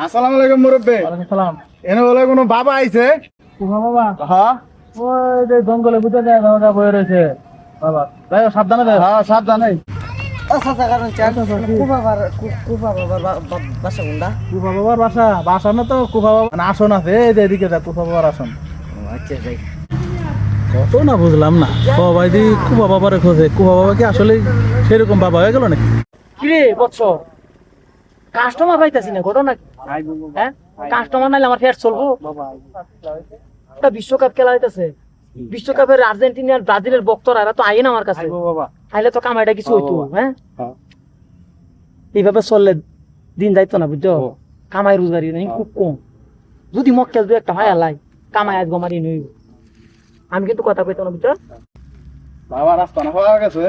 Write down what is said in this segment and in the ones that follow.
আসসালামু আলাইকুম মুরব্বী। ওয়ালাইকুম সালাম। এনে বলে কোনো বাবা আইছে? কুফা বাবা হ্যাঁ ওই যে জঙ্গলে বুঝতে যায় বাবা বয়ে রয়েছে বাবা যাই হোক, সাবধানে যাও। হ্যাঁ সাবধানে। কুফা বাবার বাসা না তো কুফা বাবা মানে আসন আছে এই যে এদিকে যা কুফা বাবার আসন। কত না বুঝলাম না সবাই দি কুফা বাবারে খোঁজে, কুফা বাবা কি আসলে সেরকম বাবা হয়ে গেল নাকি? কিরে বৎস কাস্টমার পাইতাছি না ঘটনা কি? হ্যাঁ কাস্টমার নাইলে আমার ফের চলবো। একটা বিশ্বকাপ খেলা হইতাছে, বিশ্বকাপের আর্জেন্টিনার ব্রাজিলের বক্তরা এরা তো আইন আমার কাছে, আইলে তো কামাইটা কিছু হইতো। হ্যাঁ এইভাবে চললে দিন যাইতো না বুঝছো, কামাই রোজগারি নাই খুব কম। যদি মক্কেল দু একটা ভাই আলাই কামাই আজ গমারি নই, আমি কিন্তু কথা কইতো না বুঝছো। বাবা রাস্তা না হয়ে গেছে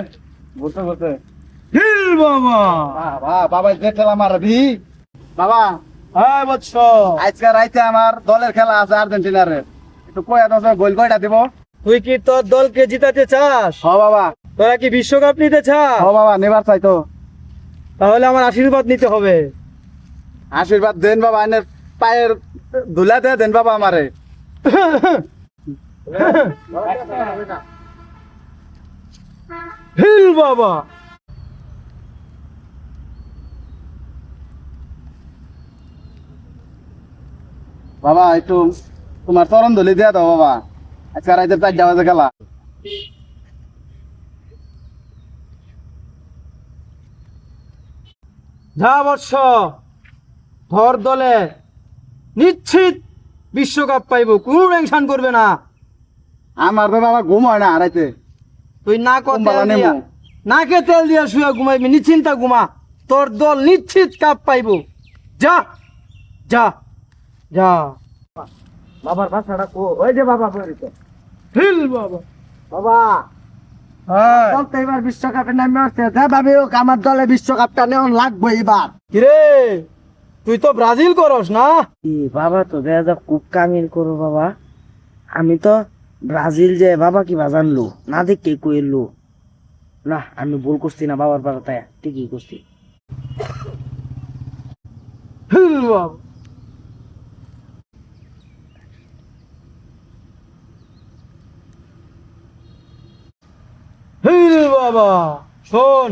বলতে বলতে হিল বাবা। বাবা বাবা যে খেলা মারবি বাবা। হ্যাঁ বৎস, আজকে রাইতে আমার দলের খেলা আছে আর্জেন্টিনার, একটু কয়া দশ গোল কয়টা দিব? তুই কি তোর দলকে জিতাতে চাস? হ বাবা, তোরা কি বিশ্বকাপ নিতে চাস? হ বাবা নেবার চাই তো। তাহলে আমার আশীর্বাদ নিতে হবে। আশীর্বাদ দেন বাবা, এনের পায়ের ধুলা দিয়ে দেন বাবা আমারে। হিল বাবা। বাবা একটু তোমার চরণ ধুলি দিয়া দাও বাবা, আজকে রাইতে 4টা বাজে খেলা। যা বৎস, ধর দলে নিশ্চিত বিশ্বকাপ পাইব, কোনো টেনশন করবে না। আমার তো বাবা ঘুম হয় না রাইতে। তুই না কম্বল আনে মু। নাকে তেল দিয়া শুয়ে ঘুমাইবি, নিশ্চিন্তা ঘুমা। তোর দল নিশ্চিত কাপ পাইব। যা যা যা। বাবার ভাষাটা কো, ওই যে বাবা বলিতে হিল বাবা। বাবা হ্যাঁ দল তো এবার বিশ্বকাপে নামে আসছে, যা ভাবি হোক আমার দলে বিশ্বকাপটা নেওয়া লাগবে এবার। কিরে, তুই তো ব্রাজিল করস না? বাবা তো দেখা যাক খুব কামিল করো বাবা, আমি তো ব্রাজিল যে বাবা কি জানলো না দেখে কইলো না, আমি ভুল করছি না বাবার বাবা, তাই ঠিকই করছি। হিল বাবা। হিল বাবা, শোন,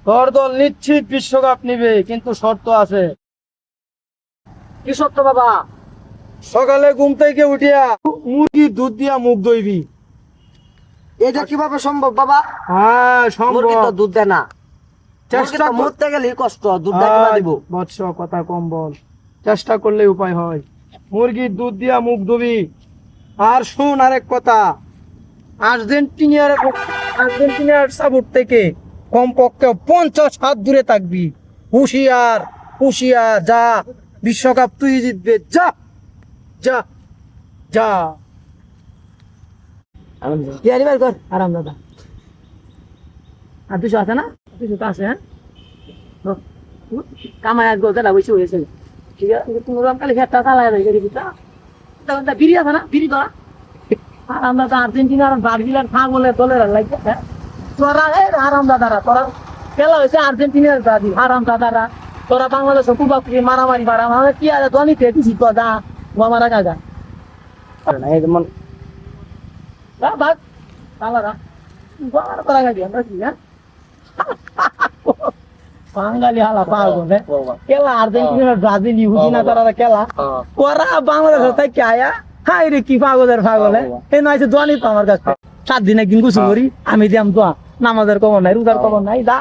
তোর দল নিশ্চিত বিশ্বকাপ নিবে, কিন্তু শর্ত আছে। কি সত্য বাবা? সকালে ঘুম থেকে উঠিয়া মুরগি দুধ দিয়া মুখ দইবি। এটা কিভাবে সম্ভব বাবা? হ্যাঁ মুরগি সম্ভব। তো দুধ দেয় না, চেষ্টা কর। মরতে গেলে কষ্ট, দুধ দেয় কিভাবে দিব? বৎস কথা কম বল, চেষ্টা করলে উপায় হয়। মুরগির দুধ দিয়া মুখ ধুবি। আর শোন আরেক কথা, আর্জেন্টিনার সাপোর্ট থেকে কমপক্ষে 50 হাত দূরে থাকবি। হুশিয়ার হুশিয়ার, যা বিশ্বকাপ তুই জিতবে, যা যা যা। কি আনিবার কর আরাম দাদা। আর 200 আছে না? 200 তো আছে। হ্যাঁ কামাই আজ গোলটা বেশি হয়েছে, ঠিক আছে। তুমি কালে ফেরটা চালায় দেয় গাড়ি ভিতরে, তখন তা বিড়ি আছে না, বিড়ি ধরা। আর আমরা তো আর্জেন্টিনা আর ব্রাজিল আর বলে দলের লাগবে। হ্যাঁ তোরা আরাম দাদারা, তোরা খেলা হয়েছে আর্জেন্টিনার ব্রাজিল, আরাম দাদারা তোরা বাংলাদেশের কুবাপুরি মারামারি বাড়া কি আছে ধনী খেয়ে শিখো দা মারা কাজা এই যেমন ভাগ তালারা করা গাড়ি আমরা কি। হ্যাঁ বাঙালি হালা পাগল খেলা আর্জেন্টিনার ব্রাজিল ইহুদিনা তারা খেলা ওরা বাংলাদেশের থেকে আয়া হাই রে কি পাগলের পাগলে এই নয় দোয়া নিত আমার কাছে 7 দিন একদিন গুছু করি আমি দিয়াম দোয়া, নামাজের খবর নাই, রোজার খবর নাই, দা